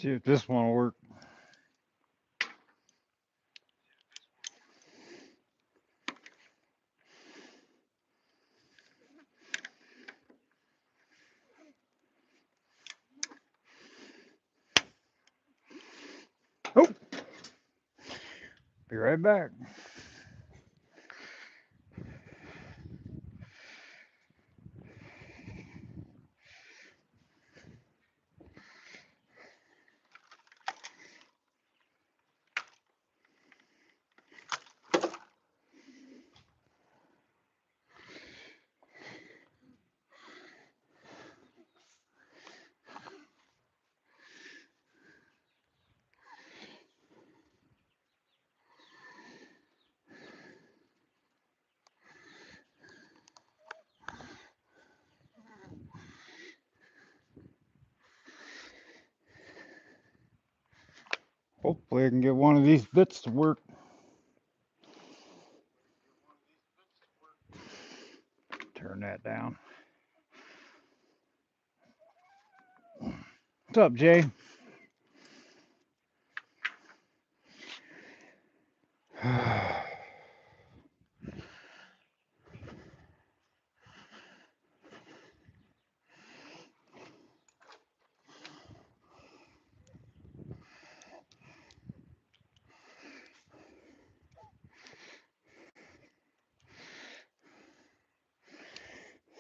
See if this one will work. Oh, be right back. Hopefully I can get one of these bits to work. Turn that down. What's up, Jay?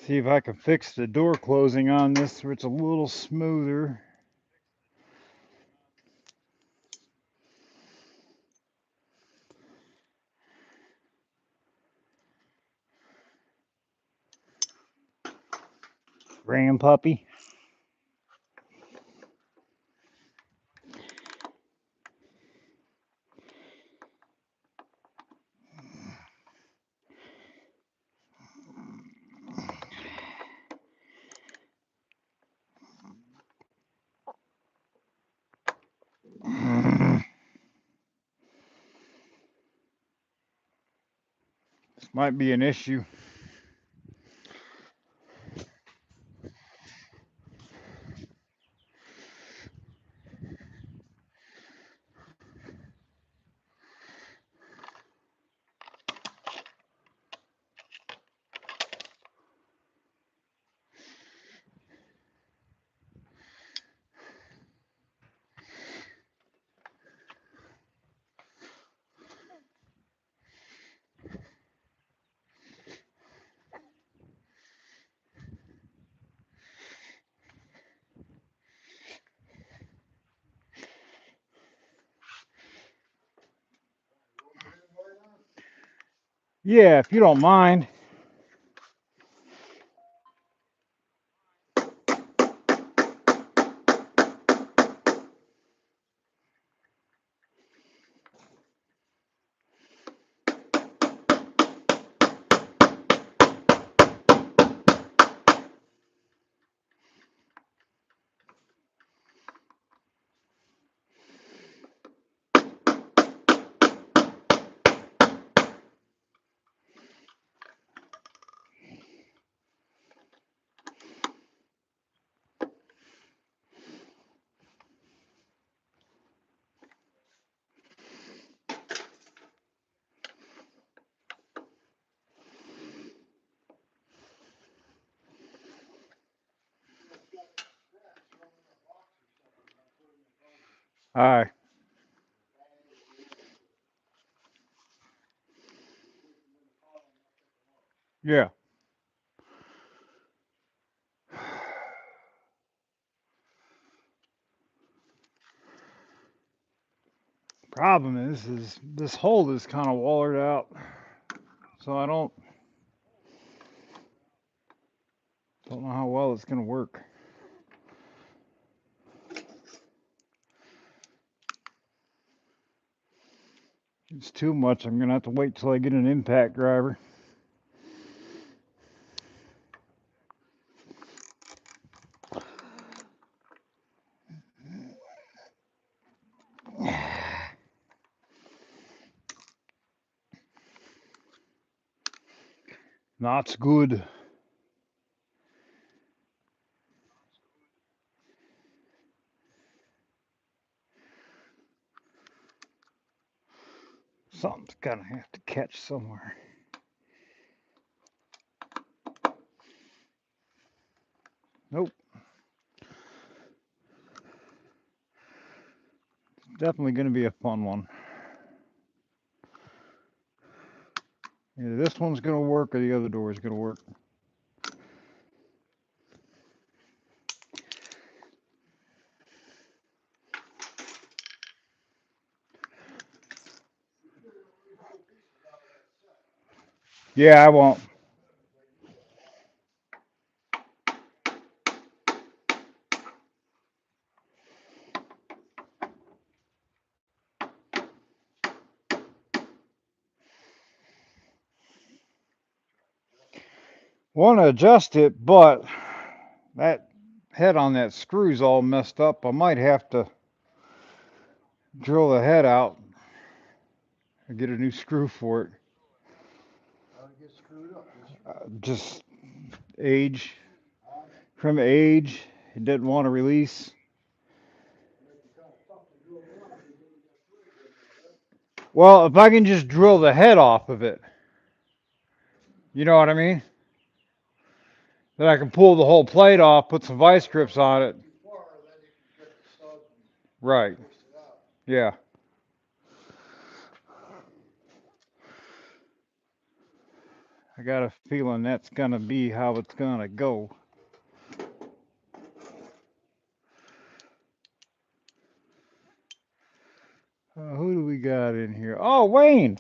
See if I can fix the door closing on this so it's a little smoother. Grandpuppy. This might be an issue. Yeah, if you don't mind. Hi. Yeah. Problem is this hole is kind of wallered out, so I don't know how well it's gonna work. If it's too much, I'm gonna have to wait till I get an impact driver. That's good. Something's gonna have to catch somewhere. Nope. Definitely gonna be a fun one. Either this one's gonna work or the other door is gonna work. Yeah, I won't. Want to adjust it, but that head on that screw's all messed up. I might have to drill the head out and get a new screw for it. Just age. From age, it didn't want to release. Well, if I can just drill the head off of it, you know what I mean? Then I can pull the whole plate off, put some vice grips on it. Right. Yeah. I got a feeling that's gonna be how it's gonna go. Who do we got in here? Oh, Wayne.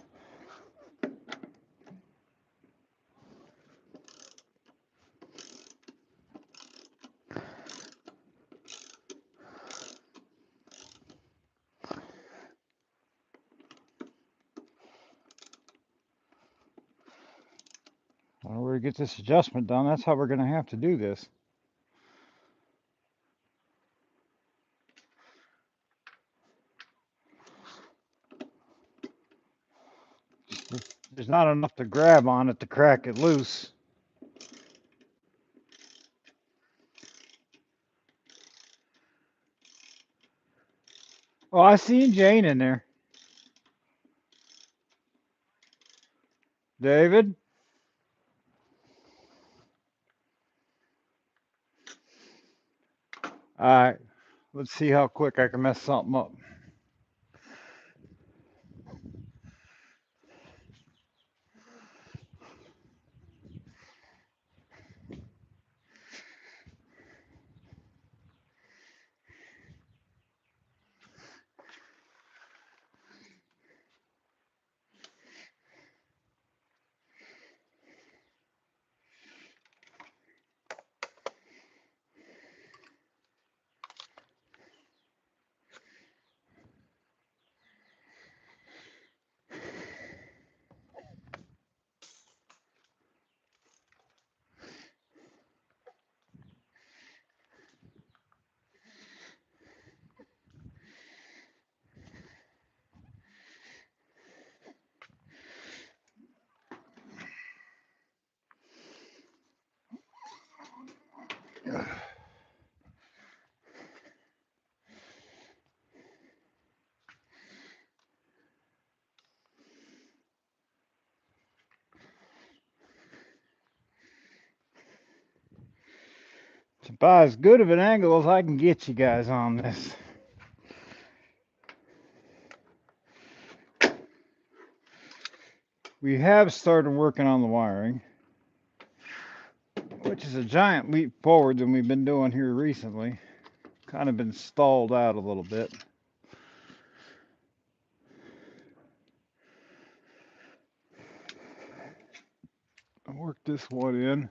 Well, we're to get this adjustment done. That's how we're gonna have to do this. There's not enough to grab on it to crack it loose. Oh, I seen Jane in there. David? All right. Let's see how quick I can mess something up. It's about as good of an angle as I can get you guys on this. We have started working on the wiring, which is a giant leap forward than we've been doing here recently. Kind of been stalled out a little bit. I worked this one in.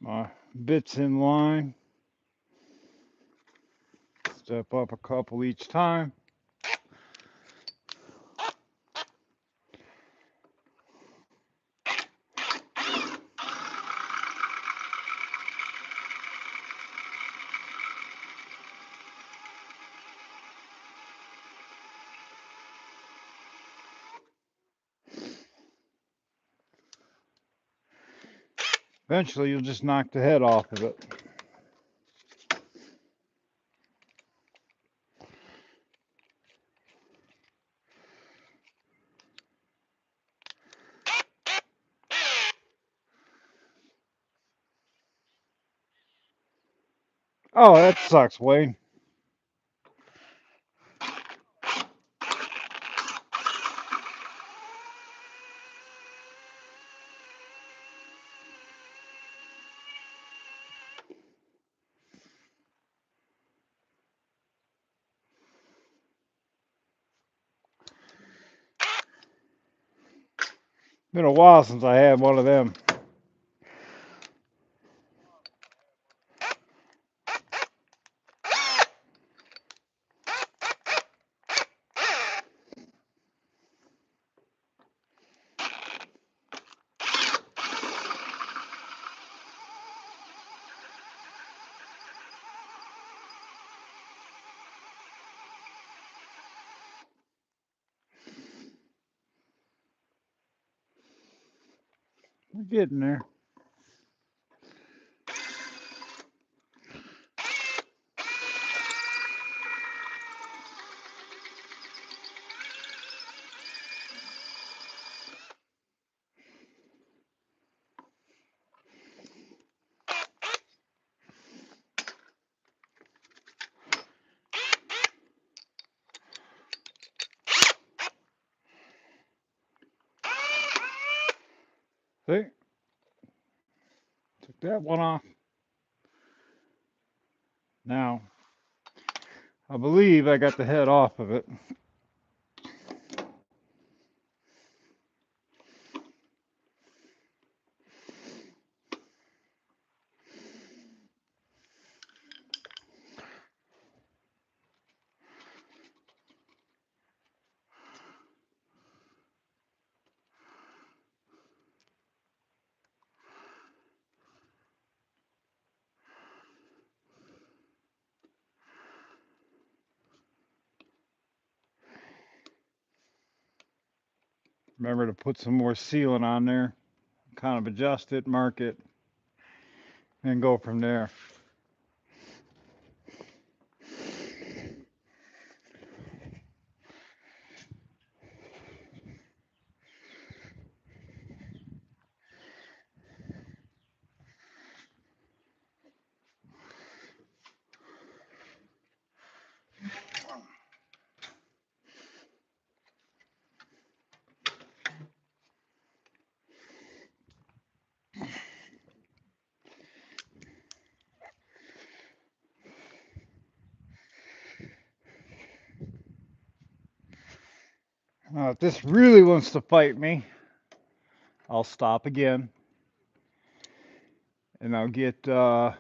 My bits in line. Step up a couple each time. Eventually, you'll just knock the head off of it. Oh, that sucks, Wayne. Been a while since I had one of them. We're getting there. See? Took that one off. Now, I believe I got the head off of it. Remember to put some more sealant on there, kind of adjust it, mark it, and go from there. Now, if this really wants to fight me, I'll stop again, and I'll get one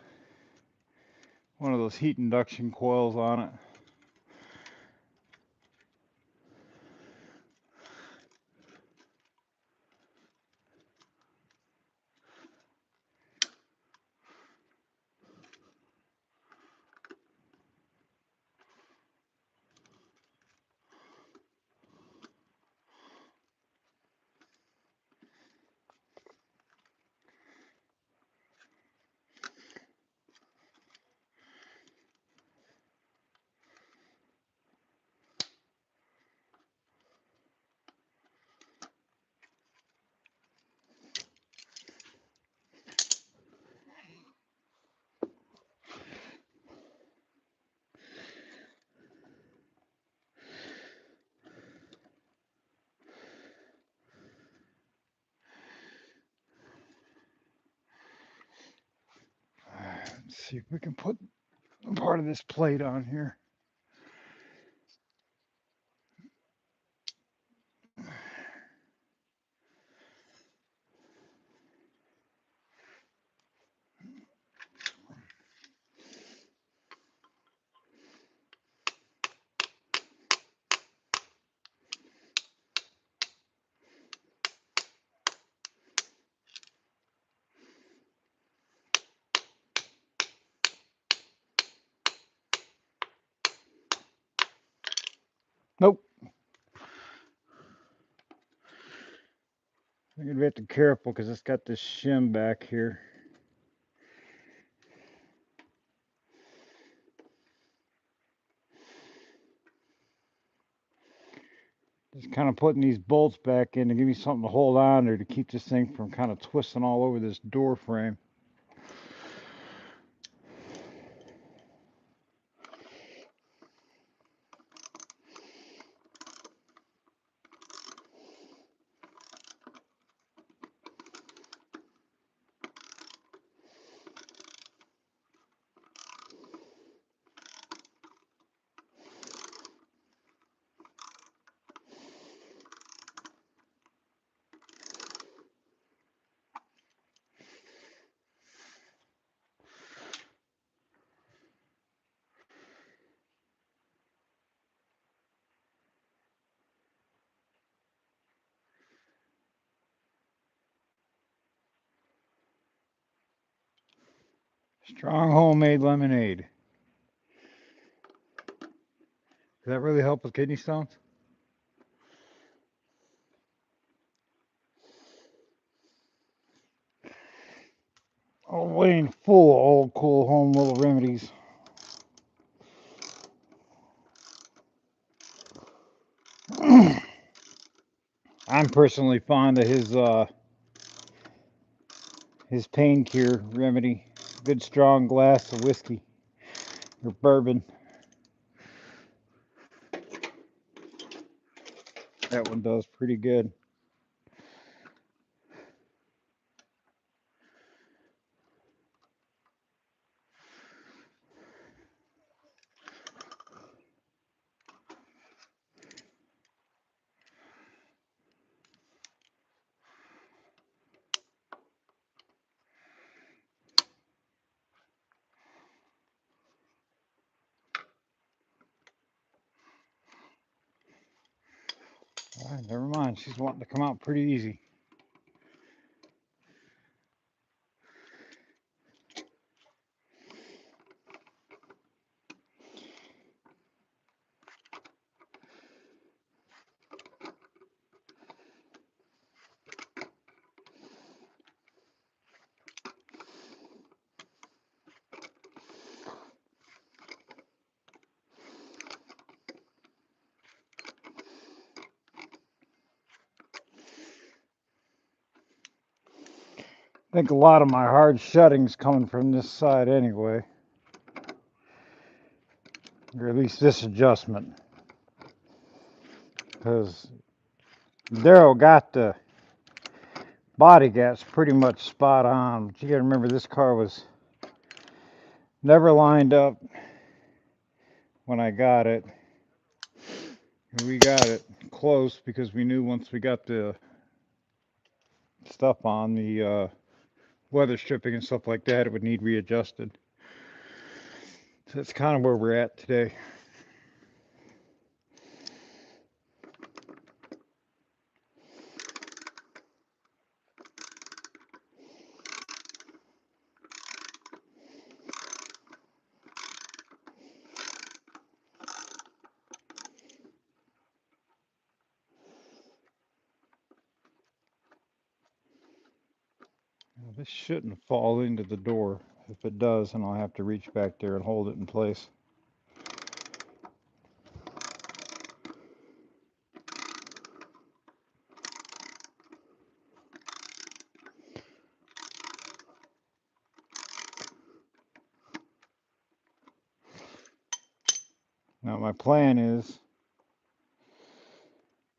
of those heat induction coils on it. Let's see if we can put part of this plate on here. I'm gonna have to be careful because it's got this shim back here. Just kind of putting these bolts back in to give me something to hold on there to keep this thing from kind of twisting all over this door frame. Strong homemade lemonade. Does that really help with kidney stones? Oh, Wayne, full of old cool home little remedies. I'm personally fond of his pain cure remedy. Good strong glass of whiskey or bourbon. That one does pretty good. All right, never mind. She's wanting to come out pretty easy. I think a lot of my hard shutting's coming from this side anyway, or at least this adjustment, because Daryl got the body gaps pretty much spot on. But you gotta remember this car was never lined up when I got it. We got it close because we knew once we got the stuff on the weather stripping and stuff like that, it would need readjusted. So that's kind of where we're at today. Well, this shouldn't fall into the door. If it does, then I'll have to reach back there and hold it in place. Now my plan is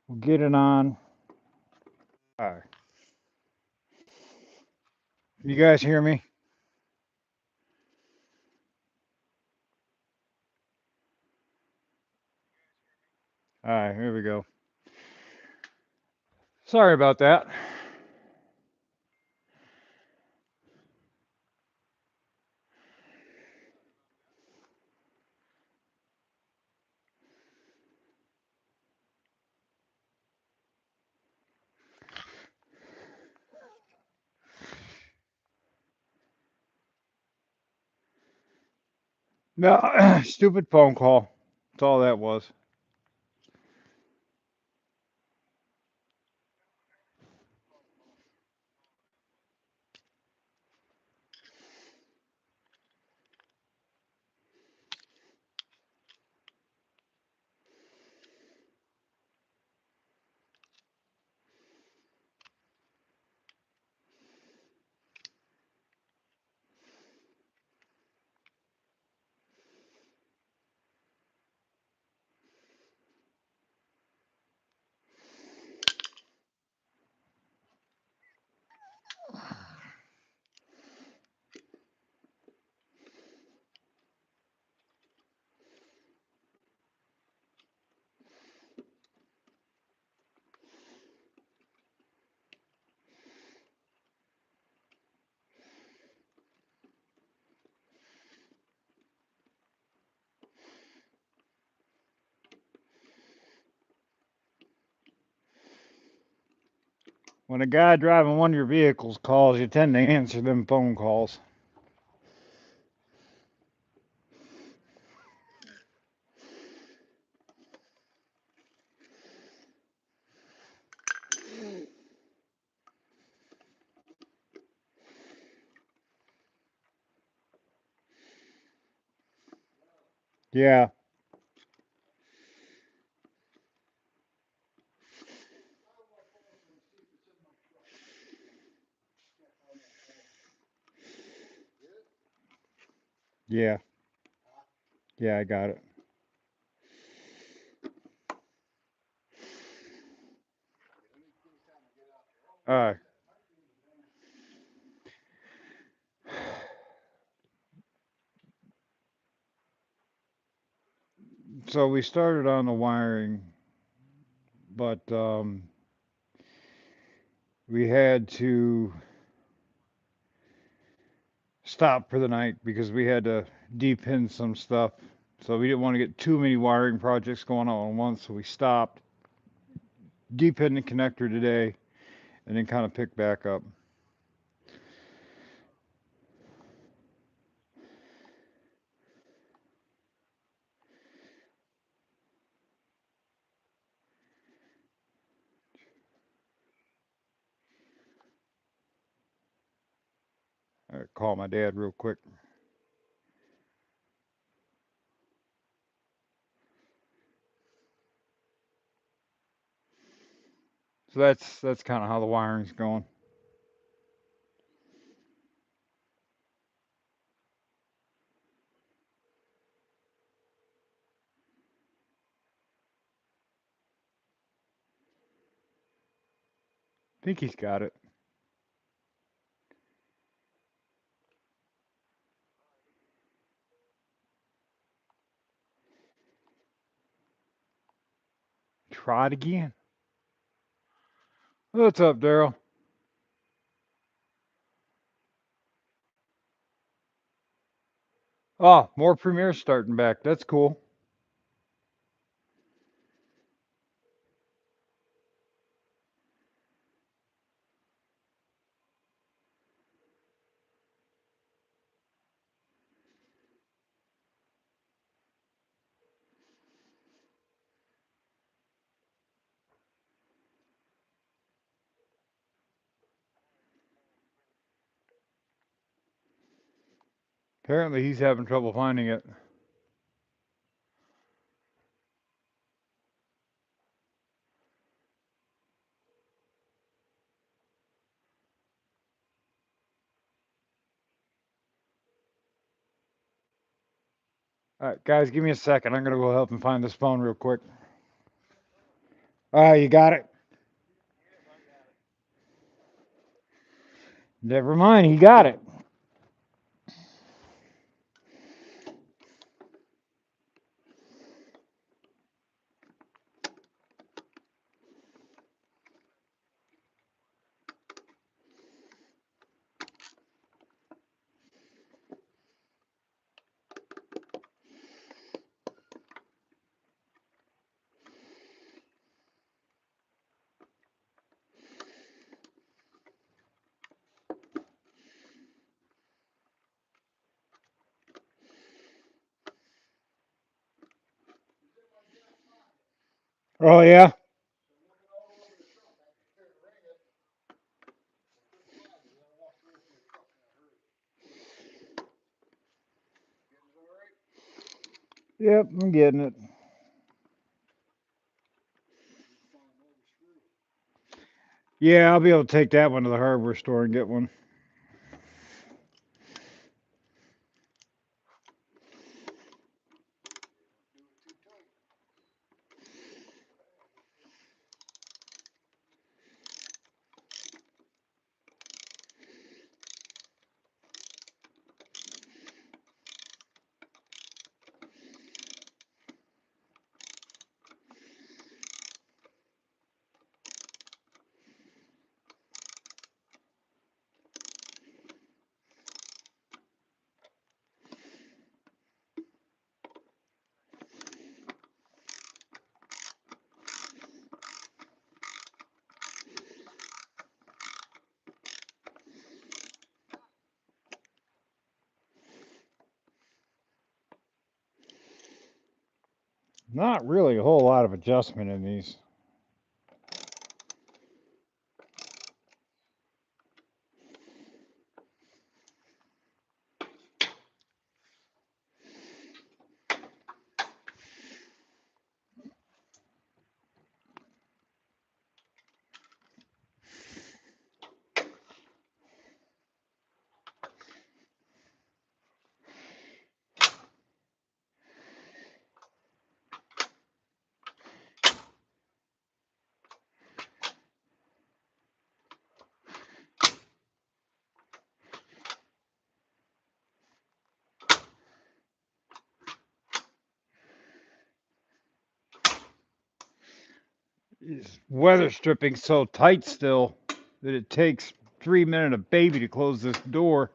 we'll get it on. All right. You guys hear me? All right, here we go. Sorry about that. No, stupid phone call. That's all that was. When a guy driving one of your vehicles calls, you tend to answer them phone calls. Yeah, yeah, yeah, I got it. All right. So we started on the wiring, but we had to stop for the night because we had to depin some stuff. So we didn't want to get too many wiring projects going on at once, so we stopped, depin the connector today, and then kind of picked back up. All right, call my dad real quick. So that's kind of how the wiring's going. I think he's got it. Try it again. What's up, Daryl? Oh, more premieres starting back. That's cool. Apparently, he's having trouble finding it. All right, guys, give me a second. I'm gonna go help him find this phone real quick. All right, you got it. Never mind, he got it. Oh yeah. Yep, I'm getting it. Yeah, I'll be able to take that one to the hardware store and get one. Not really a whole lot of adjustment in these. It's weather stripping so tight still that it takes 3 minutes of baby to close this door.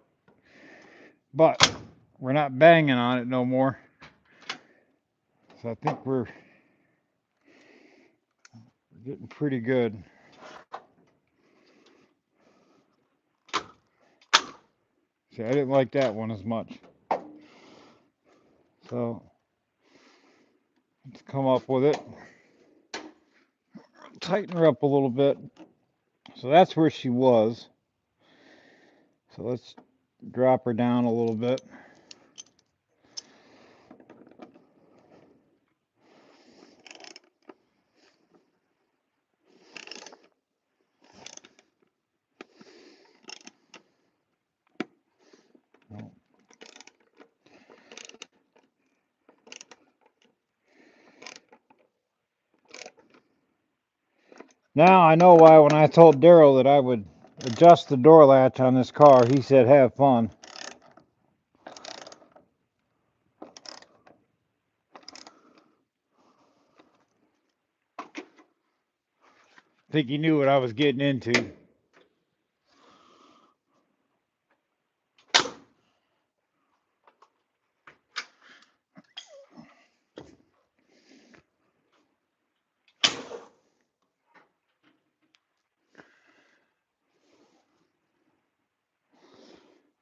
But we're not banging on it no more. So I think we're getting pretty good. See, I didn't like that one as much. So let's come up with it. Tighten her up a little bit. So that's where she was. So let's drop her down a little bit. Now I know why when I told Daryl that I would adjust the door latch on this car, he said have fun. I think he knew what I was getting into.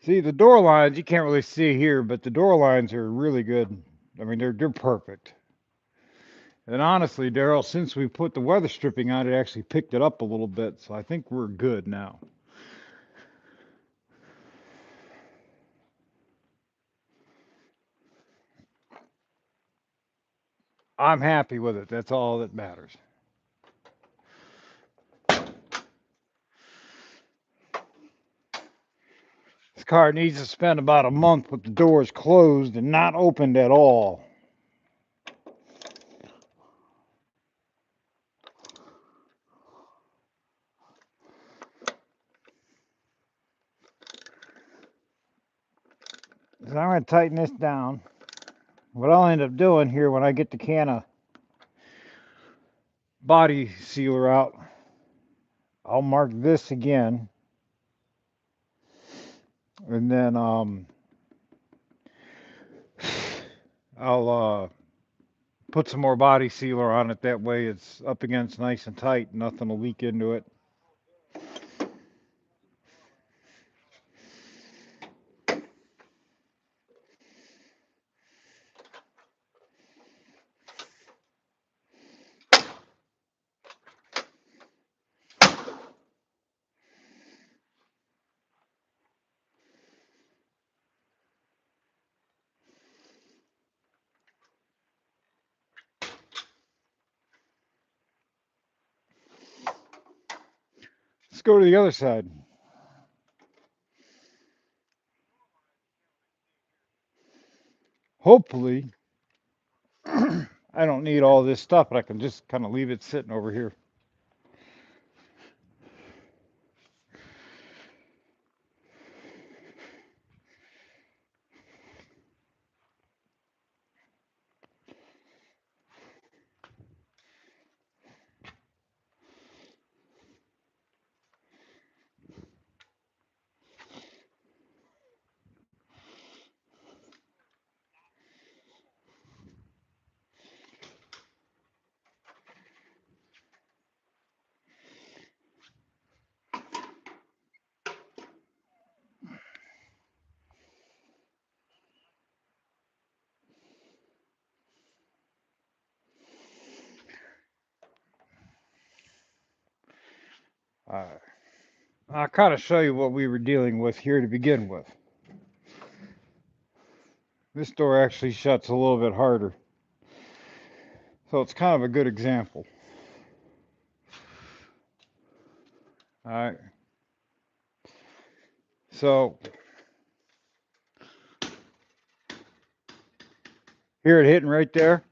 See, the door lines, you can't really see here, but the door lines are really good. I mean, they're perfect. And honestly, Daryl, since we put the weather stripping on, it actually picked it up a little bit. So I think we're good now. I'm happy with it. That's all that matters. This car needs to spend about a month with the doors closed and not opened at all. So I'm going to tighten this down. What I'll end up doing here when I get the can of body sealer out, I'll mark this again. And then I'll put some more body sealer on it. That way it's up against nice and tight. Nothing will leak into it. Let's go to the other side. Hopefully, I don't need all this stuff, but I can just kind of leave it sitting over here. I'll kind of show you what we were dealing with here to begin with. This door actually shuts a little bit harder, so it's kind of a good example. All right. So hear it hitting right there?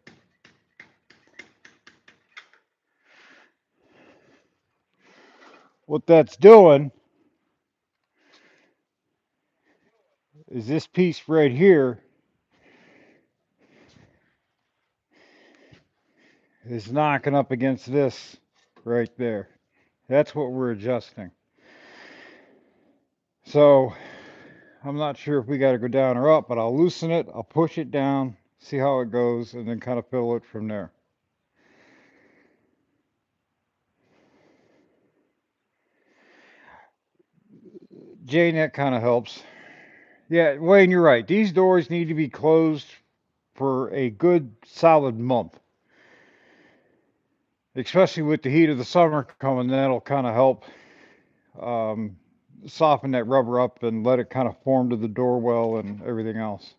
What that's doing is this piece right here is knocking up against this right there. That's what we're adjusting. So I'm not sure if we got to go down or up, but I'll loosen it, I'll push it down, see how it goes, and then kind of fiddle it from there. Jane, that kind of helps. Yeah, Wayne, you're right. These doors need to be closed for a good solid month, especially with the heat of the summer coming. That'll kind of help um, soften that rubber up and let it kind of form to the door well and everything else.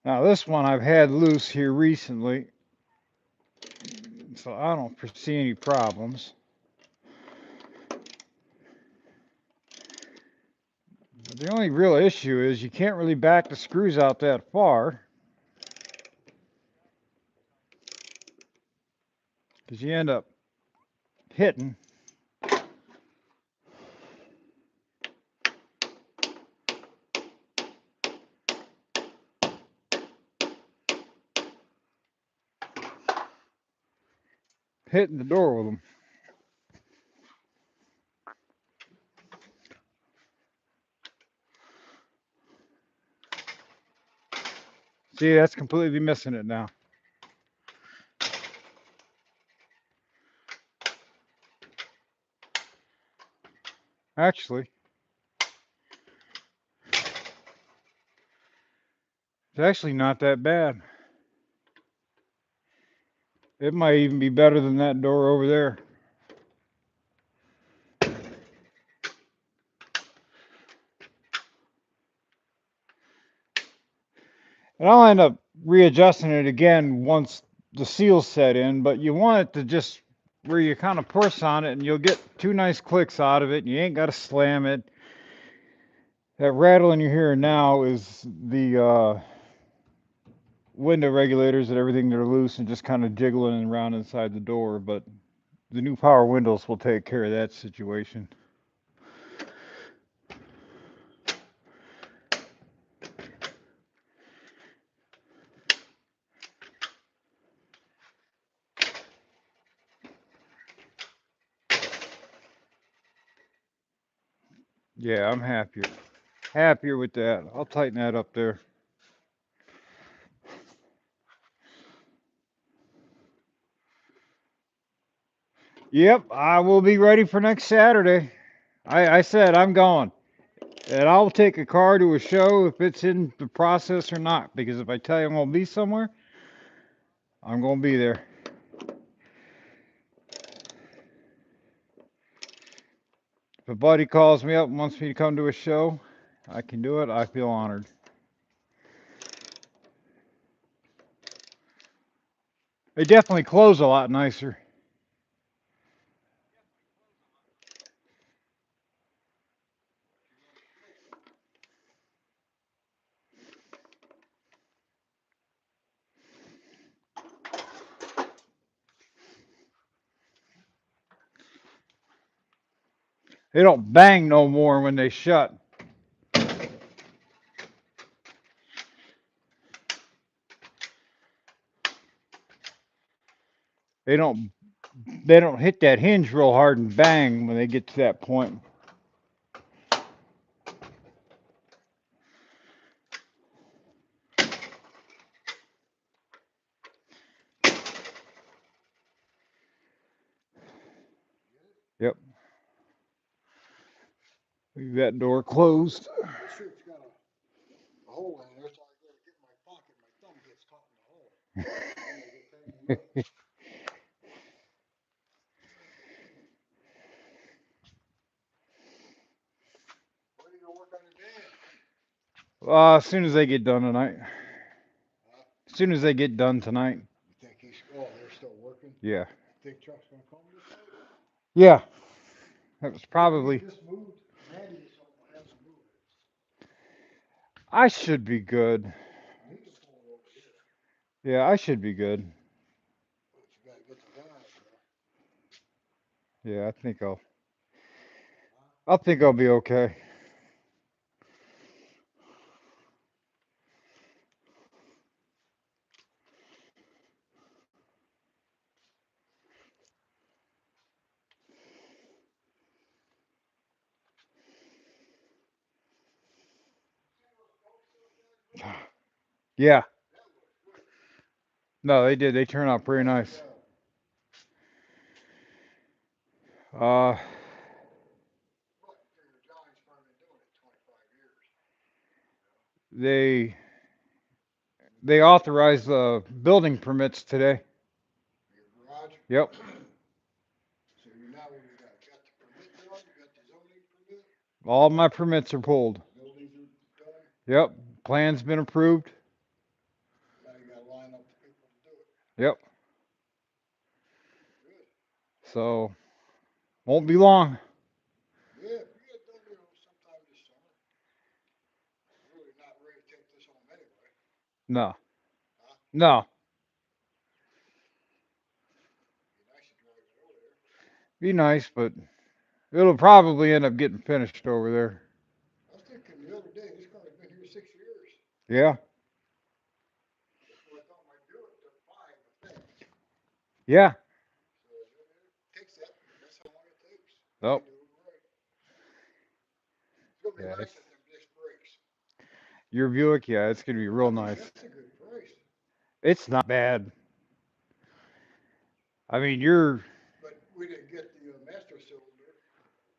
Now this one I've had loose here recently, so I don't foresee any problems. But the only real issue is you can't really back the screws out that far because you end up hitting. Hitting the door with them. See, that's completely missing it now. Actually, it's actually not that bad. It might even be better than that door over there. And I'll end up readjusting it again once the seal's set in, but you want it to just where you kind of push on it and you'll get two nice clicks out of it and you ain't got to slam it. That rattling you're hearing now is the window regulators and everything that are loose and just kind of jiggling around inside the door, but the new power windows will take care of that situation. Yeah, I'm happier with that. I'll tighten that up there. Yep, I will be ready for next Saturday. I said I'm going. And I'll take a car to a show if it's in the process or not. Because if I tell you I'm going to be somewhere, I'm going to be there. If a buddy calls me up and wants me to come to a show, I can do it. I feel honored. They definitely close a lot nicer. They don't bang no more when they shut. They don't they don't hit that hinge real hard and bang when they get to that point. Yep. Leave that door closed. This shirt's got a hole in it, so I gotta get in my pocket. My thumb gets caught in the hole. I'm gonna get pain in the nuts. When are you gonna work on your dam? As soon as they get done tonight. Huh? As soon as they get done tonight. You think he's? Oh, they're still working. Yeah. Think truck's gonna come this way? Yeah. That was We probably. just moved. Randy was gonna have to move it. I should be good. And he can pull it over here. Yeah, I should be good. But you gotta get the drive, bro. Yeah, I think I'll. Huh? I think I'll be okay. Yeah. That looks good. No, they did. They turned out pretty Nice nice. job. Uh, But you figure Johnny's probably been doing it 25 years. they they authorized the building permits today. Your garage. Yep. So you now what we got the permit done, you got the zoning permit, All my permits are pulled. buildings are done. Yep. Plan's been approved. Now you gotta line up the people to do it. Yep. Good. So won't be long. Yeah, if we get done, sometime this summer. Really not ready to take this home anyway. No. Huh? No. Be nice to drive it over there. Be nice, but it'll probably end up getting finished over there. I was thinking the other day, this car's been here 6 years. Yeah. That's what I thought my Buick took 5, I think. Yeah. So it takes that. That's how long it takes. Oh. They do it right. It's gonna be Yeah. nice at them disc brakes. Your Buick, yeah, it's gonna be I real think nice. that's a good price. It's not bad. I mean, you're But we didn't get the master cylinder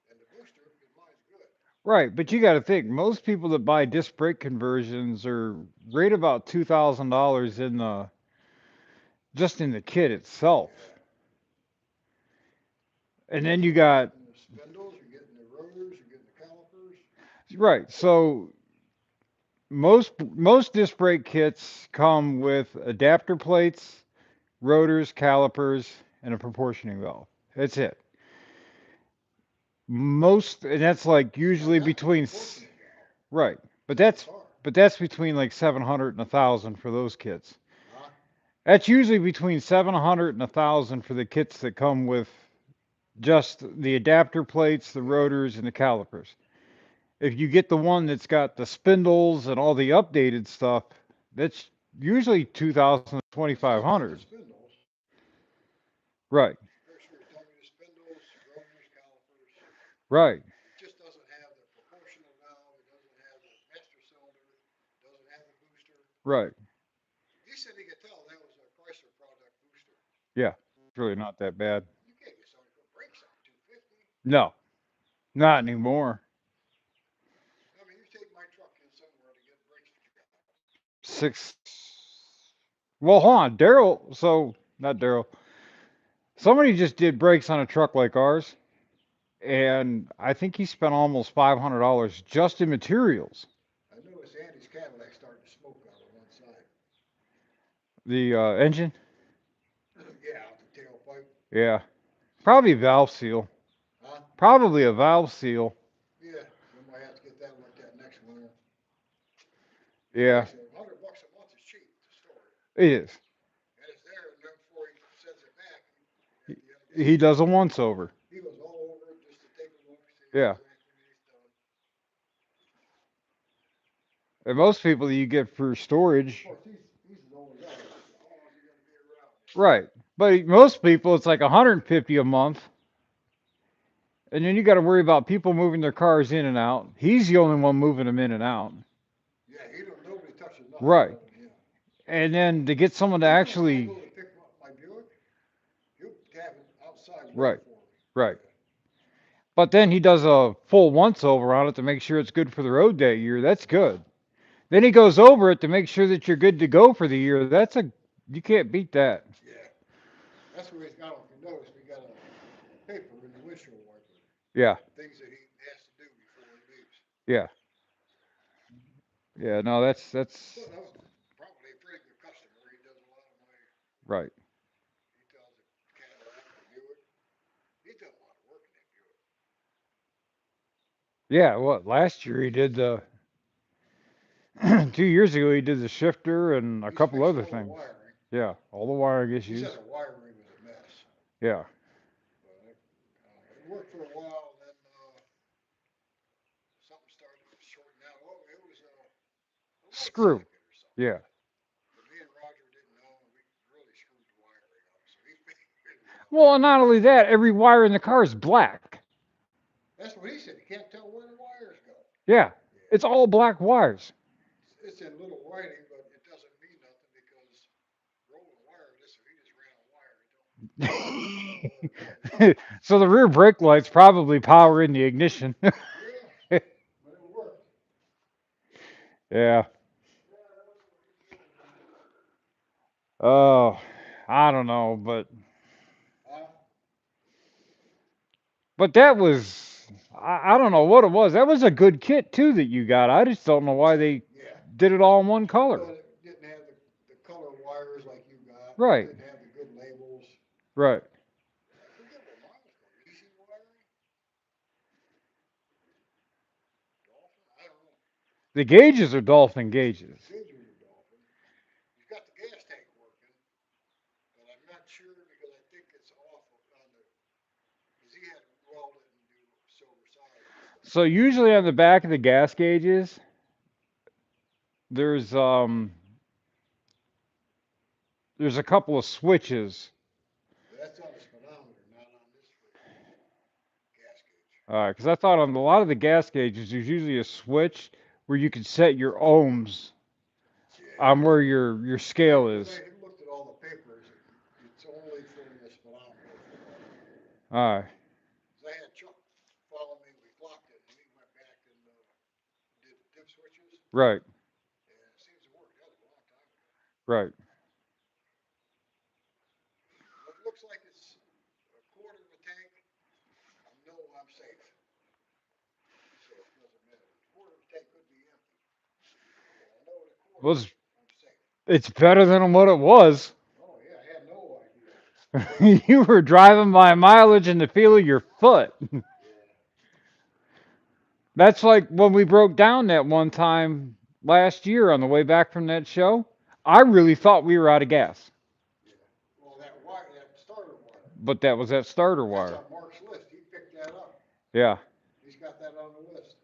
and the booster, because mine's good. right, but you got to think most people that buy disc brake conversions are right about $2,000 in the just in the kit itself. Yeah. And Plus then you you're got getting the spindles, you're getting the rotors, you're getting the calipers. right. So most disc brake kits come with adapter plates, rotors, calipers, and a proportioning valve. That's it. Most, and that's like Now usually that's a between proportional valve right, but in the that's car. between like 700 and 1,000 for those kits. Huh? That's usually between 700 and 1,000 for the kits that come with just the adapter plates, the Yeah. rotors, and the calipers. If you get the one that's got the spindles and all the updated stuff, that's usually 2,000 to It still has the 2,500. spindles. Right, Pretty sure it tells me the spindles, rotors, calipers. right, It just doesn't have the proportional valve. It doesn't have the master cylinder. It doesn't have the booster. right. He said he could tell that was a Chrysler product booster. Yeah, it's really not that bad. You can't get somebody to put brakes on 250. No, not anymore. I mean, you take my truck in somewhere to get brakes jobs. Six. Well, hold on, Daryl. So not Daryl. Somebody just did brakes on a truck like ours, and I think he spent almost $500 just in materials. I noticed Andy's Cadillac starting to smoke out of one side. The engine, Yeah, out the tailpipe. yeah, probably valve seal. Huh? Probably a valve seal. Yeah, we might have to get that looked at next winter. Yeah, Like I said, $100 a month is cheap to store it. it is. And it's there, and then before he sends it back, at the end of the He year, does a once over. he goes all over it just to take a look, see if Yeah, there's anything he's done. and most people you get for Of storage, course, he's as old as I am. So how long is he going to be around? right? But most people it's like 150 a month, and then you got to worry about people moving their cars in and out. He's the only one moving them in and out. Yeah, he don't. Nobody touches nothing Right. other than him. And then to get someone to Even when I actually go to pick up my Buick, he'll have it outside waiting right, for me. right. Yeah. But then he does a full once over on it to make sure it's good for the road that year. That's good. Then he goes over it to make sure that you're good to go for the year. You can't beat that. Yeah. That's where he's got, if you notice, we got a paper in the windshield wiper. Yeah, Things that he has to do before he leaves. yeah, yeah. No, that's So that was probably a pretty good customer. He does a lot of my, right. he tells the Cadillac and Buick. He does a lot of work in that Buick. Yeah. What last year he did the 2 years ago he did the shifter and a He's couple fixed other all the things. wiring. Yeah, all the wiring He said issues. the wiring was a mess. Yeah, But it worked for a while, and then something started shorting out. Oh, it was a light screw. socket or something. Yeah. But me and Roger didn't know, and we really screwed the wiring up. So he figured it out. Well, and not only that, every wire in the car is black. That's what he said. You can't tell where the wires go. Yeah, Yeah. it's all black wires. It's in little writing, but it doesn't mean nothing because rolling wireless, if he just ran a wire, it don't matter. So the rear brake lights probably power in the ignition. Yeah, but it worked. Yeah. Yeah, that's what he's doing now. Oh, I don't know, Huh? but that was I don't know what it was. That was a good kit too that you got. I just don't know why they Yeah. did it all in one color. But it didn't have the color wires like you got. It Right. didn't have the good labels. Right. I forget what mine was called. Easy wiring? Dolphin? I don't know. The gauges are dolphin gauges. Gauges are Dolphin. He's got the gas tank working, but I'm not sure because I think it's off on the, because he had to weld it and do silver sides and stuff. So usually on the back of the gas gauges, there's um there's a couple of switches. Yeah, that's on the speedometer, not on this gas gauge. Because I thought on a lot of the gas gauges, there's usually a switch where you can set your ohms on Yeah. where your scale Because is. I looked at all the papers, it's only for the speedometer for that. Uh, 'Cause I had Chuck follow me, we clocked it, and he went back and did dip switches, right, and it seems to work. That was a long time ago. right. When it looks like it's a quarter of a tank, I know I'm safe. So it doesn't matter. A quarter of a tank could be empty, but I know at a quarter, Was I'm safe. it's better than what it was. Oh yeah, I had no idea. You were driving by mileage and the feel of your foot. Yeah, That's like when we broke down that one time last year on the way back from that show. I really thought we were out of gas, yeah. Well, that wire, that starter wire, but that was that starter that's wire. on Mark's list. He picked that up. Yeah, He's got that on the list.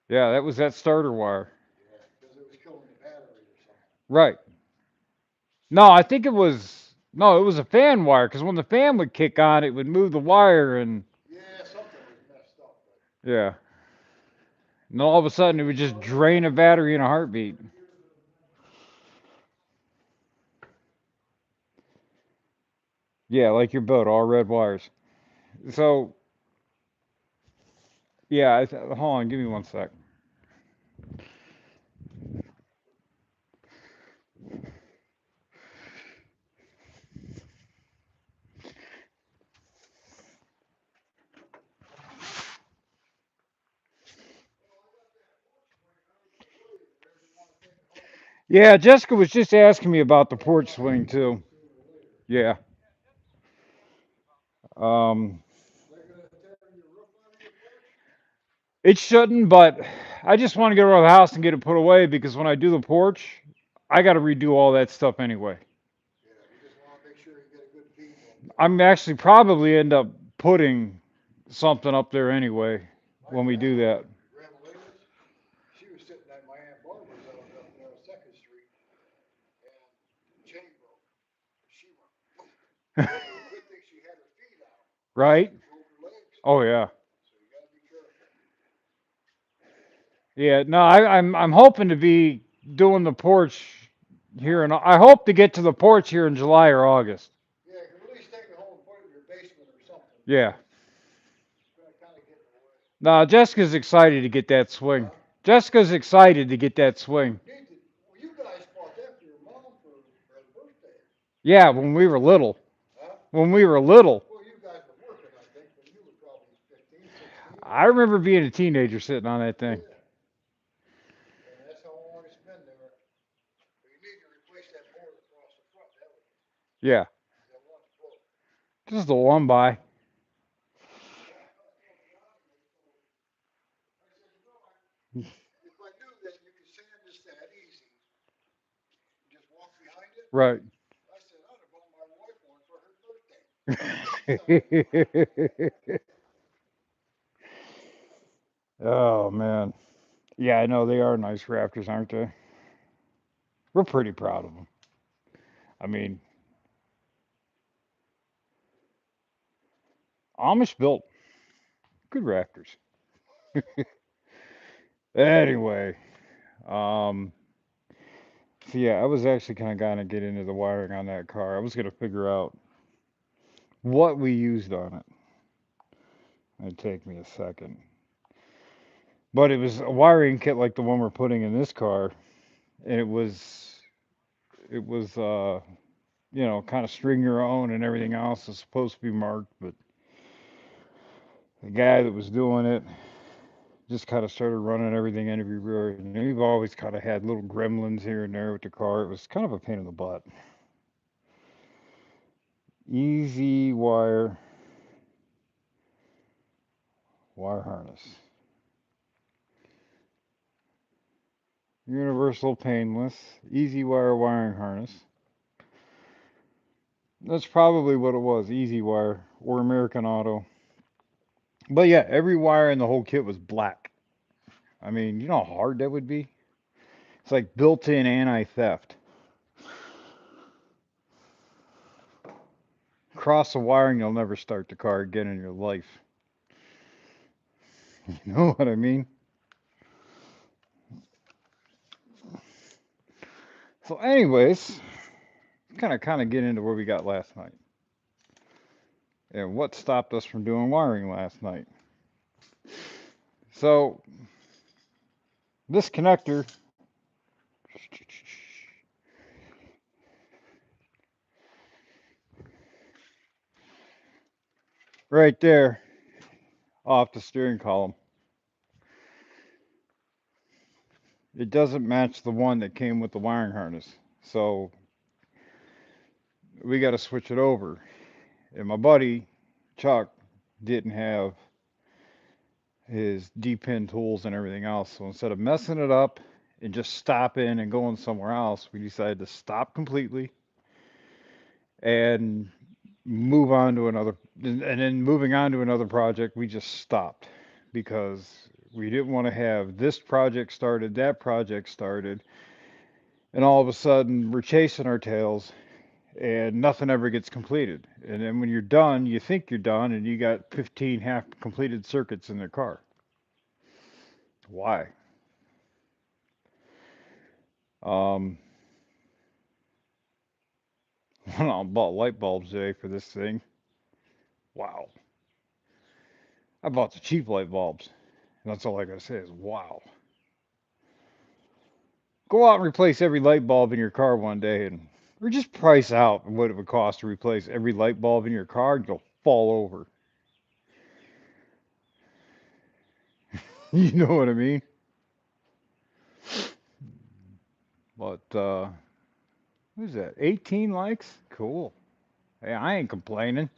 yeah, that was that starter wire. Yeah, because it was killing the battery or something. Right. No, I think it was no, it was a fan wire because when the fan would kick on, it would move the wire and Yeah, something was messed up, but yeah. And all of a sudden, it would just drain a battery in a heartbeat. Yeah, like your boat, all red wires. So yeah, hold on, give me one sec. Yeah, Jessica was just asking me about the porch swing too. Yeah. Um, they're gonna tear your roof out of your porch? it shouldn't, but I just want to get around the house and get it put away because when I do the porch, I got to redo all that stuff anyway. Yeah, you just want to make sure you get a good beam up there. I'm actually probably end up putting something up there anyway My when we do that. grandma she was sitting at my Aunt Barbara's house up there on Second Street, and the chain broke. She went boom. Good thing she had her feet out. Right? She broke her legs. Oh yeah. So you got to be careful. Yeah, no, I'm hoping to be doing the porch here and I hope to get to the porch here in July or August. Yeah, you can at least take it home and put it in your basement or something. Yeah. It's gonna kind of get No, Jessica's excited to get that swing. Huh? Jessica's excited to get that swing. Need to, well, you guys bought that for your mom for her birthday. Yeah, when we were little. Huh? When we were little. Well, you guys were working, I think, when you were probably 15, 16. I remember being a teenager sitting on that thing. Yeah. And that's how long it's been there. But you need to replace that board across the front. That was, Yeah, that one's broke. just a one by. Yeah, I know. I told John, I said, you know, if I knew that you could sand this that easy, and just walk behind it, Right. I said, I'd have bought my wife one for her birthday. So, Oh man. Yeah, I know they are nice Raptors, aren't they? We're pretty proud of them. I mean, Amish built good Raptors. Anyway, um, so yeah, I was actually kind of gonna get into the wiring on that car. I was gonna figure out what we used on it. It'd take me a second, but it was a wiring kit like the one we're putting in this car, and it was kind of string your own and everything else is supposed to be marked, but the guy that was doing it just kind of started running everything everywhere. And we've always kind of had little gremlins here and there with the car. It was kind of a pain in the butt. Easy wire harness. Universal painless. Easy wire wiring harness. That's probably what it was. Easy wire or American Auto. But yeah, every wire in the whole kit was black. I mean, you know how hard that would be? It's like built in anti theft. Cross the wiring, you'll never start the car again in your life. You know what I mean? So, anyways, kind of get into where we got last night and what stopped us from doing wiring last night. So, this connector right there off the steering column, it doesn't match the one that came with the wiring harness. So, we got to switch it over. And my buddy Chuck didn't have his D-pin tools and everything else. So instead of messing it up and just stopping and going somewhere else, we decided to stop completely and move on to another. And then moving on to another project, we just stopped because we didn't want to have this project started, that project started, and all of a sudden we're chasing our tails and nothing ever gets completed. And then when you're done, you think you're done and you got 15 half completed circuits in the car. Why? Um, I bought light bulbs today for this thing. Wow. I bought the cheap light bulbs. And that's all I gotta say is wow. Go out and replace every light bulb in your car one day and or just price out what it would cost to replace every light bulb in your car and you'll fall over. You know what I mean? But what is that? 18 likes? Cool. Hey, I ain't complaining.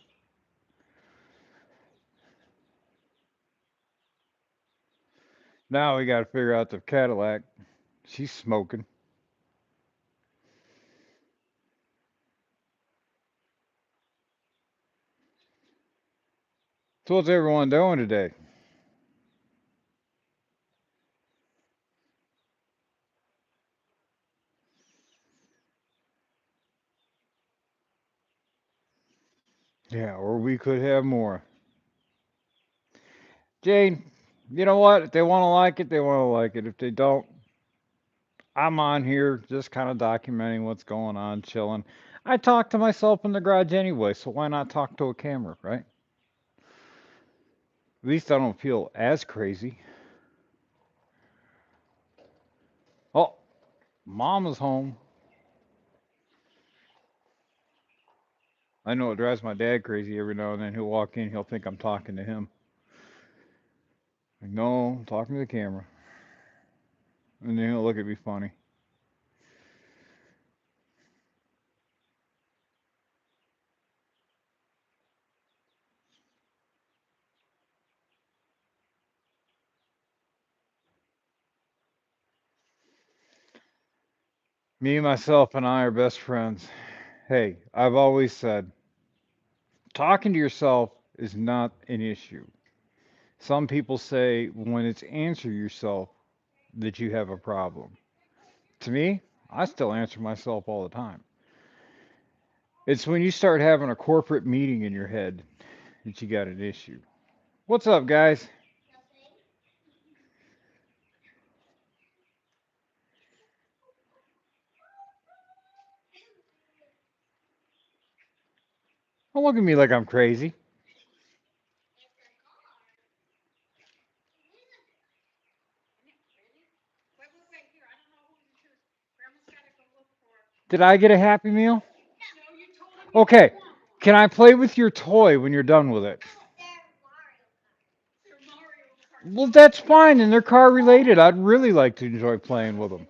Now we gotta figure out the Cadillac. She's smoking. So what's everyone doing today? Yeah, or we could have more. Jane, you know what? If they want to like it, they want to like it. If they don't, I'm on here just kind of documenting what's going on, chilling. I talk to myself in the garage anyway, so why not talk to a camera, right? At least I don't feel as crazy. Oh, mom is home. I know it drives my dad crazy every now and then. He'll walk in, he'll think I'm talking to him. Like, no, I'm talking to the camera. And then he'll look at me funny. Me, myself, and I are best friends. Hey, I've always said talking to yourself is not an issue. Some people say when it's answer yourself that you have a problem. To me, I still answer myself all the time. It's when you start having a corporate meeting in your head that you got an issue. What's up, guys? Don't look at me like I'm crazy. Did I get a Happy Meal? Okay. Can I play with your toy when you're done with it? Well, that's fine, and they're car related. I'd really like to enjoy playing with them.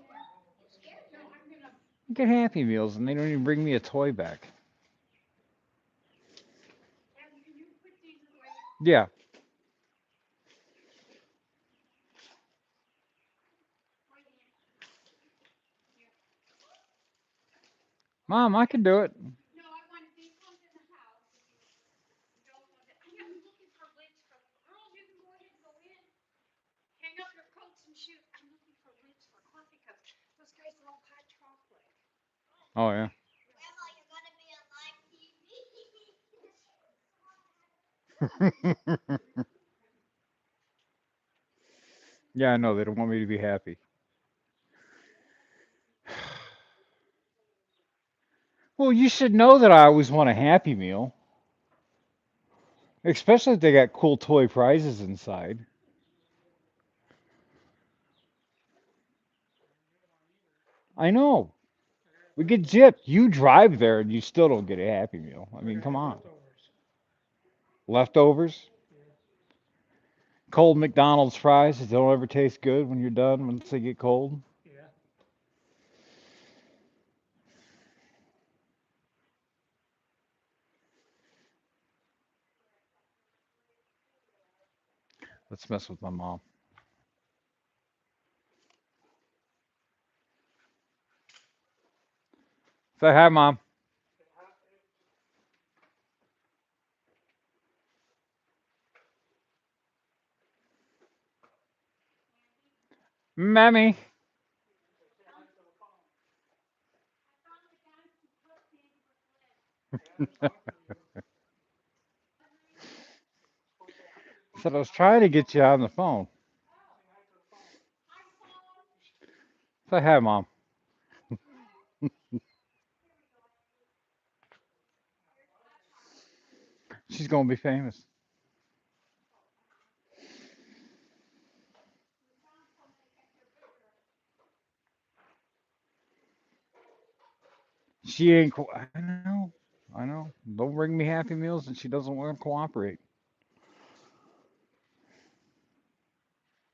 I get Happy Meals, and they don't even bring me a toy back. Yeah. Mom, I can do it. Oh, yeah. Yeah, I know. They don't want me to be happy. Well, you should know that I always want a Happy Meal, especially if they got cool toy prizes inside. I know. We get gypped. You drive there and you still don't get a Happy Meal. I mean, come on. Leftovers, cold McDonald's fries that don't ever taste good when you're done once they get cold. Let's mess with my mom. Say hi, mom. Mammy. Said I was trying to get you on the phone. Say hi, mom. She's gonna be famous. She ain't. I know. I know. Don't bring me Happy Meals, and she doesn't want to cooperate.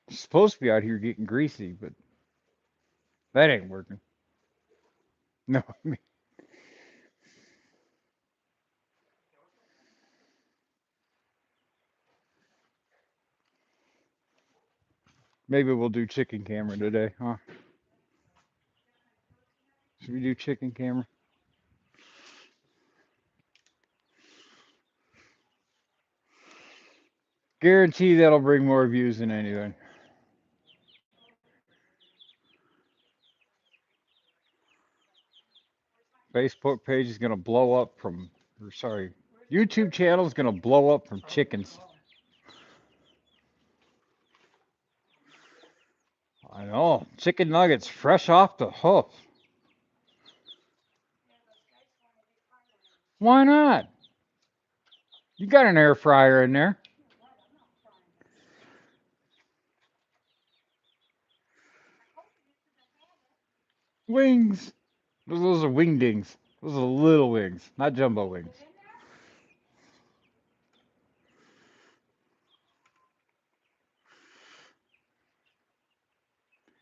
She's supposed to be out here getting greasy, but that ain't working. No, maybe we'll do chicken camera today, huh? Should we do chicken camera? Guarantee that'll bring more views than anything. Facebook page is gonna blow up from, or sorry, YouTube channel is gonna blow up from chickens. I know, chicken nuggets fresh off the hoof. Why not? You got an air fryer in there. Wings. Those are wingdings. Those are little wings, not jumbo wings.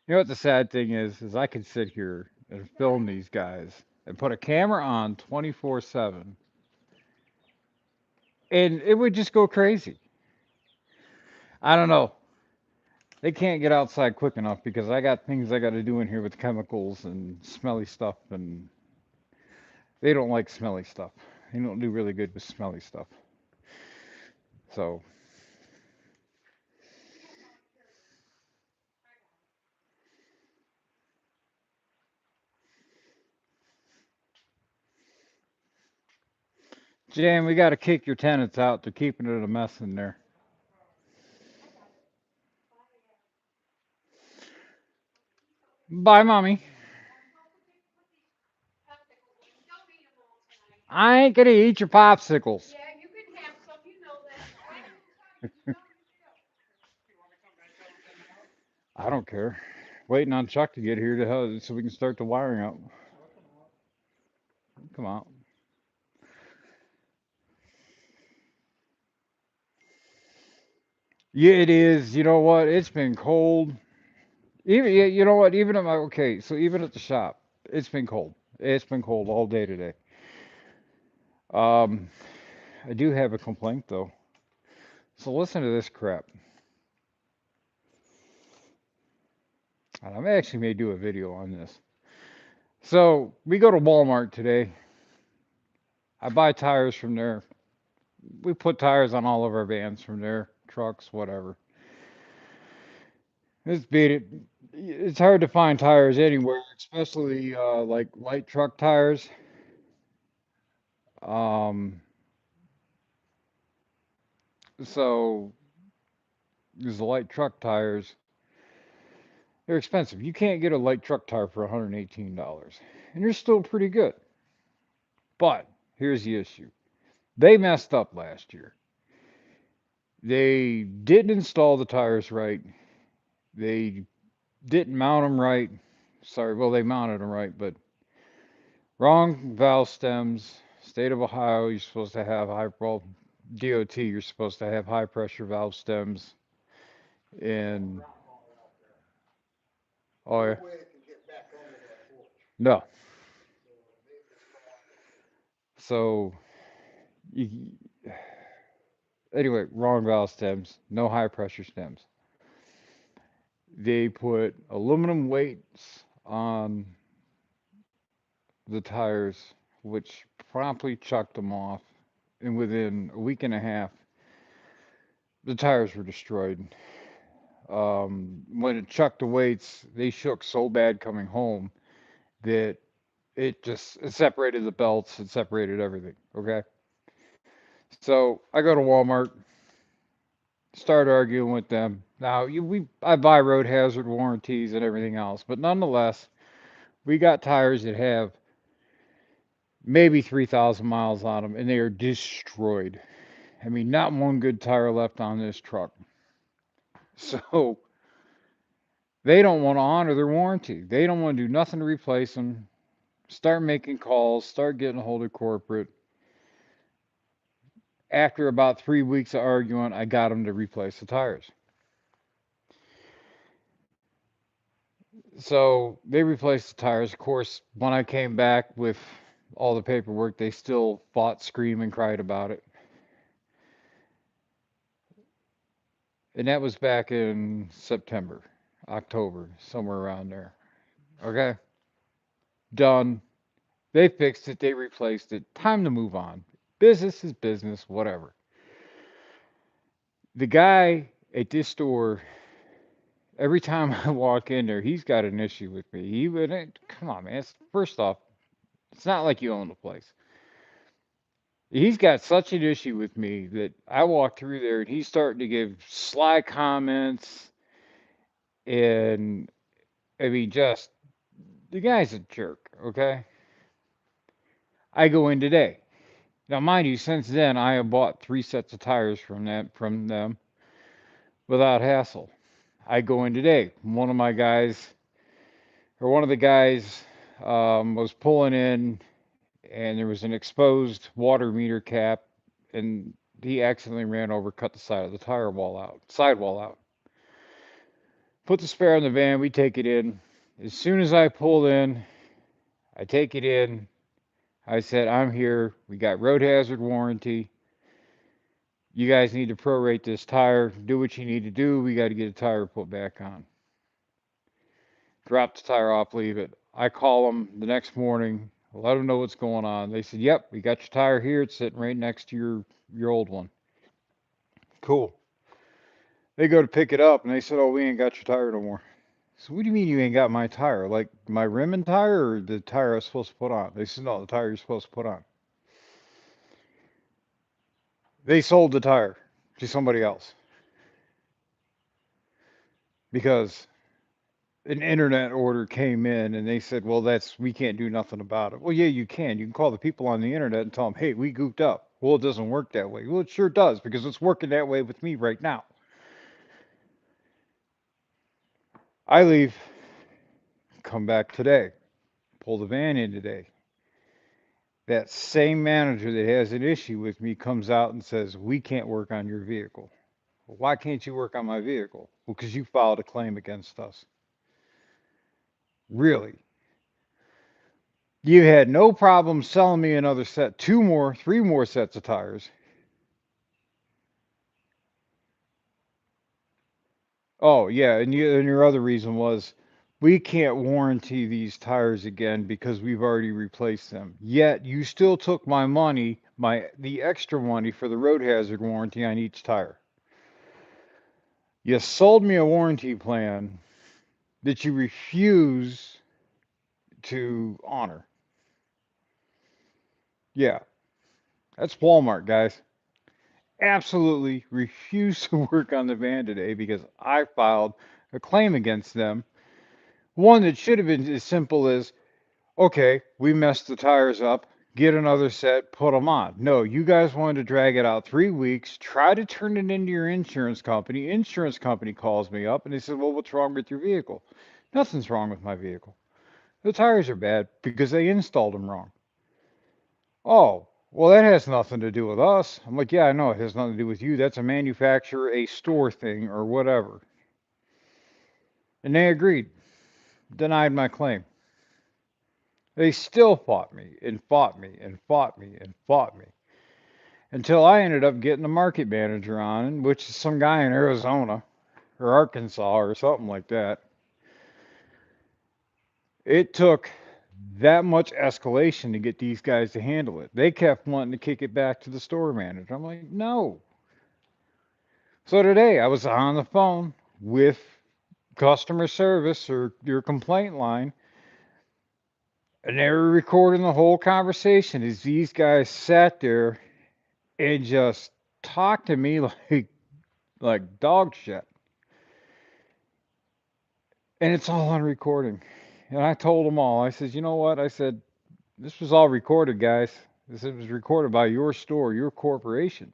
You know what the sad thing is I could sit here and film these guys and put a camera on 24/7 and it would just go crazy. I don't know. They can't get outside quick enough because I got things I got to do in here with chemicals and smelly stuff, and they don't like smelly stuff. They don't do really good with smelly stuff. So, Jan, we got to kick your tenants out. They're keeping it a mess in there. Bye, mommy. I ain't gonna eat your popsicles. I don't care. Waiting on Chuck to get here so we can start the wiring up. Come on. Yeah, it is. You know what? It's been cold. Even yeah, you know what? Even at my okay, so even at the shop, it's been cold. It's been cold all day today. Um, I do have a complaint though. So listen to this crap. And I actually may do a video on this. So we go to Walmart today. I buy tires from there. We put tires on all of our vans from there, trucks, whatever. It's beat it. It's hard to find tires anywhere, especially like light truck tires. Um, so these light truck tires, they're expensive. You can't get a light truck tire for $118, and they're still pretty good. But here's the issue: they messed up last year. They didn't install the tires right. They didn't mount them right. Sorry, well they mounted them right, but wrong valve stems. State of Ohio, you're supposed to have high, well, DOT, you're supposed to have high pressure valve stems. And, oh, yeah. No way it can get back under that porch. No. So they've installed it. So, you, anyway, wrong valve stems, no high pressure stems. They put aluminum weights on the tires, which promptly chucked them off. And within a week and a half, the tires were destroyed. When it chucked the weights, they shook so bad coming home that it separated the belts, it separated everything. Okay, so I go to Walmart, start arguing with them. Now I buy road hazard warranties and everything else, but nonetheless, we got tires that have maybe 3,000 miles on them, and they are destroyed. I mean, not one good tire left on this truck. So they don't want to honor their warranty. They don't want to do nothing to replace them. Start making calls, start getting a hold of corporate. After about 3 weeks of arguing, I got them to replace the tires. So they replaced the tires. Of course, when I came back with all the paperwork, they still fought, screamed, and cried about it. And that was back in September, October, somewhere around there. Okay, done. They fixed it, they replaced it. Time to move on. Business is business, whatever. The guy at this store, every time I walk in there, he's got an issue with me. He wouldn't, come on, man. First off, it's not like you own the place. He's got such an issue with me that I walk through there and he's starting to give sly comments. And I mean, just the guy's a jerk, okay? I go in today. Now, mind you, since then I have bought 3 sets of tires from them without hassle. I go in today. One of the guys was pulling in, and there was an exposed water meter cap, and he accidentally ran over, cut the side of the tire wall out, sidewall out. Put the spare in the van. We take it in. As soon as I pull in, I take it in. I said, I'm here. We got road hazard warranty. You guys need to prorate this tire. Do what you need to do. We got to get a tire put back on. Drop the tire off, leave it. I call them the next morning, let them know what's going on. They said, "Yep, we got your tire here. It's sitting right next to your old one." Cool. They go to pick it up, and they said, "Oh, we ain't got your tire no more." So what do you mean you ain't got my tire? Like my rim and tire, or the tire I was supposed to put on? They said, "No, the tire you're supposed to put on." They sold the tire to somebody else because an internet order came in and they said, well, that's, we can't do nothing about it. Well, yeah, you can. You can call the people on the internet and tell them, hey, we goofed up. Well, it doesn't work that way. Well, it sure does because it's working that way with me right now. I leave, come back today, pull the van in today. That same manager that has an issue with me comes out and says, we can't work on your vehicle. Well, why can't you work on my vehicle? Well, because you filed a claim against us. Really? You had no problem selling me another set, two more, three more sets of tires. Oh, yeah, and your other reason was we can't warranty these tires again because we've already replaced them. Yet you still took my money, the extra money for the road hazard warranty on each tire. You sold me a warranty plan that you refuse to honor. Yeah, that's Walmart, guys. Absolutely refuse to work on the van today because I filed a claim against them. One that should have been as simple as, okay, we messed the tires up, get another set, put them on. No, you guys wanted to drag it out 3 weeks, try to turn it into your insurance company. Insurance company calls me up and they said, well, what's wrong with your vehicle? Nothing's wrong with my vehicle. The tires are bad because they installed them wrong. Oh, well, that has nothing to do with us. I'm like, yeah, I know it has nothing to do with you. That's a manufacturer, a store thing, or whatever. And they agreed, denied my claim. They still fought me and fought me and fought me and fought me until I ended up getting a market manager on, which is some guy in Arizona or Arkansas or something like that. It took that much escalation to get these guys to handle it. They kept wanting to kick it back to the store manager. I'm like, no. So today I was on the phone with customer service or your complaint line, and they were recording the whole conversation as these guys sat there and just talked to me like dog shit. And it's all on recording. And I told them all, I said, you know what? I said, this was all recorded, guys. This was recorded by your store, your corporation.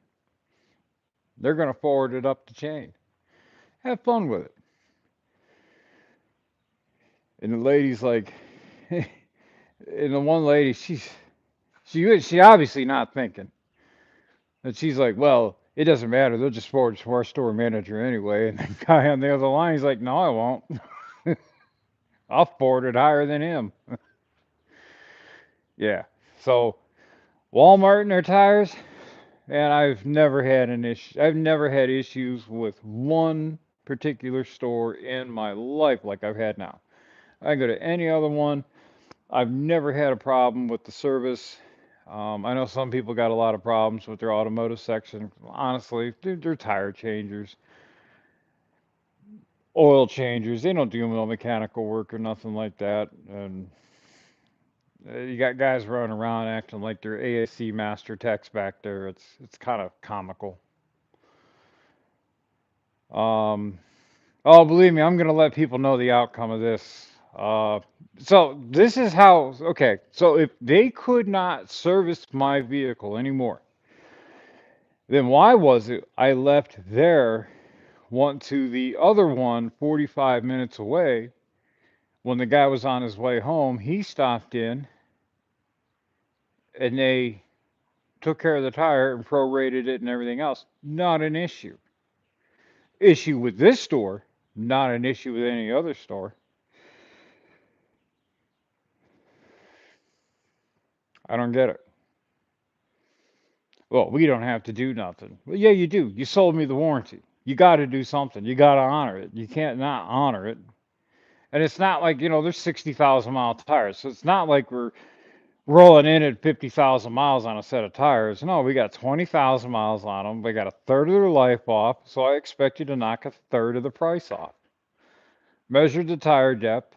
They're going to forward it up the chain. Have fun with it. And the lady's like, and the one lady, she obviously not thinking. And she's like, well, it doesn't matter. They'll just forward it to our store manager anyway. And the guy on the other line, he's like, no, I won't. I'll forward it higher than him. Yeah. So Walmart and their tires, and I've never had an issue. I've never had issues with one particular store in my life like I've had now. I go to any other one. I've never had a problem with the service. I know some people got a lot of problems with their automotive section. Honestly, they're tire changers, oil changers. They don't do no mechanical work or nothing like that. And you got guys running around acting like they're ASC master techs back there. It's kind of comical. Um, oh, believe me, I'm gonna let people know the outcome of this. So this is how. Okay, so if they could not service my vehicle anymore, then why was it I left there, went to the other one 45 minutes away, When the guy was on his way home, he stopped in and they took care of the tire and prorated it and everything else. Not an issue. Issue with this store, not an issue with any other store. I don't get it. Well, we don't have to do nothing. Well, yeah, you do. You sold me the warranty. You got to do something. You got to honor it. You can't not honor it. And it's not like, there's 60,000 mile tires. So it's not like we're rolling in at 50,000 miles on a set of tires. No, we got 20,000 miles on them. We got a third of their life off. So I expect you to knock a third of the price off. Measured the tire depth.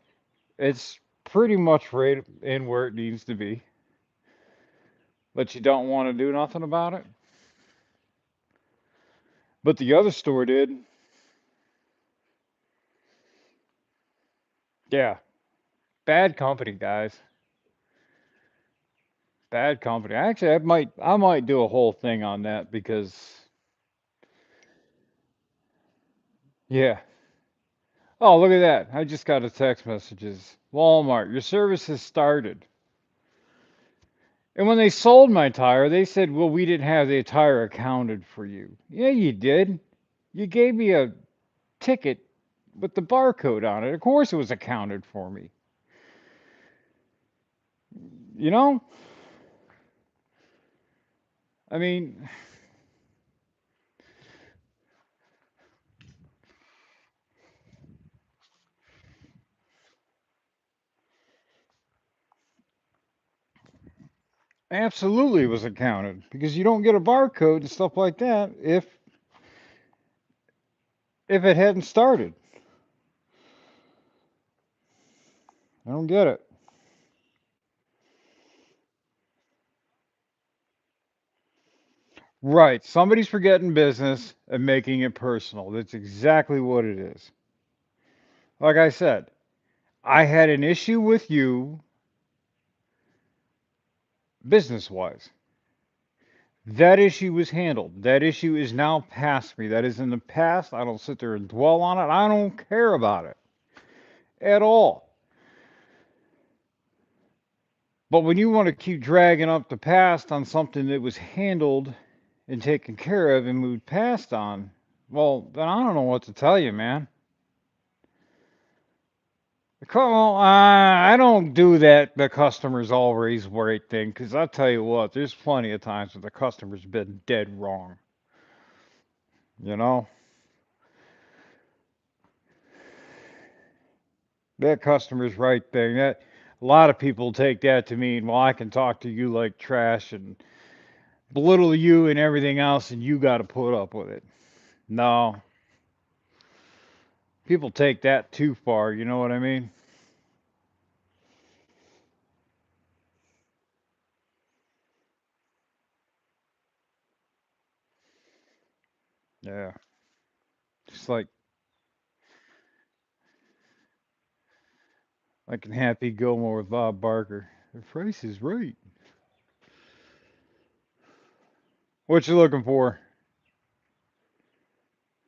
It's pretty much right in where it needs to be. But you don't want to do nothing about it. But the other store did. Yeah. Bad company, guys. Bad company. Actually, I might do a whole thing on that because yeah. Oh, look at that. I just got a text messages. Walmart, your service has started. And when they sold my tire, they said, "Well, we didn't have the tire accounted for you." Yeah, you did. You gave me a ticket with the barcode on it. Of course it was accounted for me. You know? I mean, absolutely it was accounted because you don't get a barcode and stuff like that if it hadn't started. I don't get it. Right. Somebody's forgetting business and making it personal. That's exactly what it is. Like I said, I had an issue with you business wise. That issue was handled. That issue is now past me. That is in the past. I don't sit there and dwell on it. I don't care about it at all. But when you want to keep dragging up the past on something that was handled and taken care of and moved past on, well, then I don't know what to tell you, man. Well, I don't do that. The customer's always right thing, because I'll tell you what, there's plenty of times when the customer's been dead wrong. You know, that customer's right thing. That a lot of people take that to mean, well, I can talk to you like trash and belittle you and everything else, and you got to put up with it. No, people take that too far. You know what I mean? Yeah, just like in Happy Gilmore with Bob Barker. The price is right. What you looking for?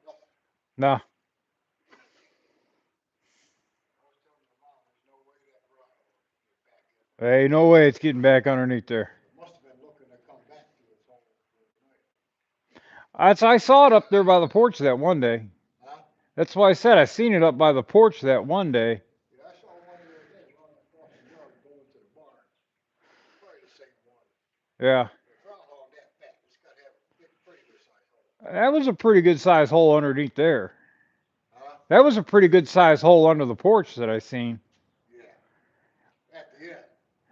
Nothing. Nah, I was telling the mom, there's no way that throttle will get back in there. ain't no way it's getting back underneath there. It must have been looking to come back to its own night. I saw it up there by the porch that one day. Huh? That's why I said I seen it up by the porch that one day. Yeah, I saw one the other day running across the yard going to the barn. Probably the same one. Yeah, The throttle hog that fat, it's got to have a big, pretty good size hole. that was a pretty good size hole underneath there. Huh? That was a pretty good size hole under the porch that I seen. Yeah. At the end.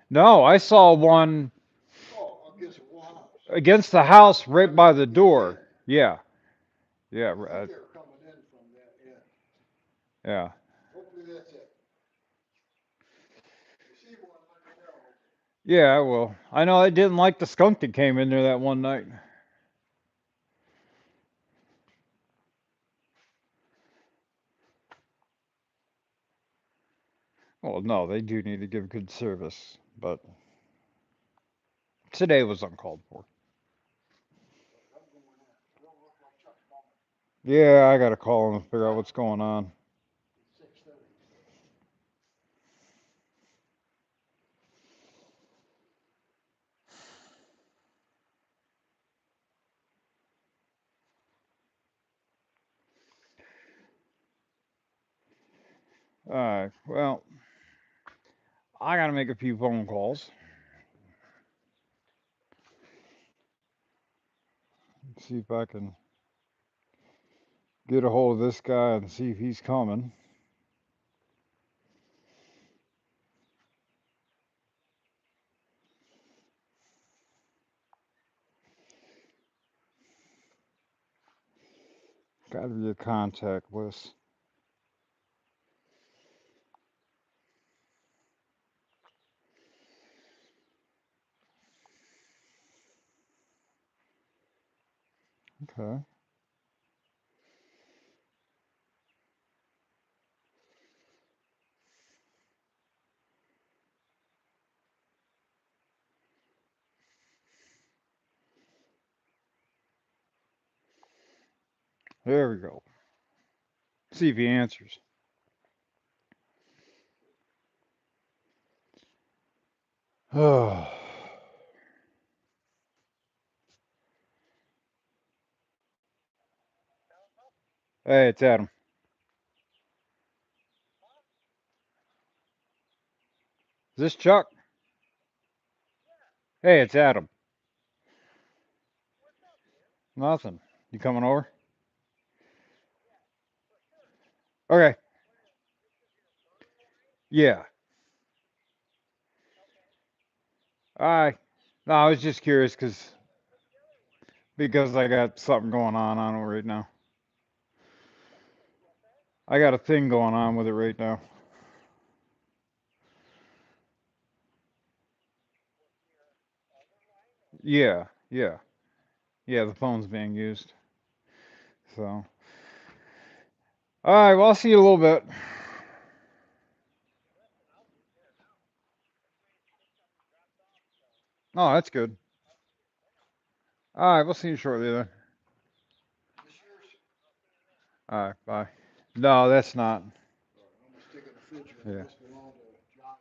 No, I saw one Oh, against the wall house. against the house I right mean, by the the door. end. Yeah, yeah, I think they're coming in from that end. yeah. Hopefully that's it. If you see one, let me know. Yeah, well, I know I didn't like the skunk that came in there that one night. Well, no, they do need to give good service, but today was uncalled for. I'm going in. It don't look like Chuck's coming. Yeah, I gotta call him and figure out what's going on. It's 6:30. Alright, well, I gotta make a few phone calls. See if I can get a hold of this guy and see if he's coming. Gotta be a contact list. Okay. There we go. See if he answers. Oh. Hey, it's Adam. Is this Chuck? Hey, it's Adam. Nothing. You coming over? Okay. Yeah. Alright. No, I was just curious because I got something going on it right now. I got a thing going on with it right now. Yeah, yeah, yeah. The phone's being used. So, all right. Well, I'll see you in a little bit. Oh, that's good. All right. We'll see you shortly then. This yours? All right. Bye. No, that's not. I'm gonna stick it in the fridge here. Yeah. This belonged to John.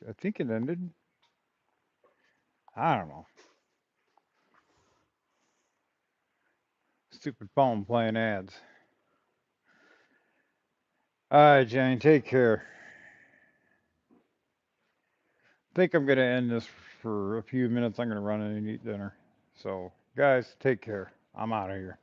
I think it ended. I don't know. Stupid phone playing ads. All right, Jane. Take care. Think I'm gonna end this for a few minutes. I'm gonna run in and eat dinner. So, guys, take care. I'm out of here.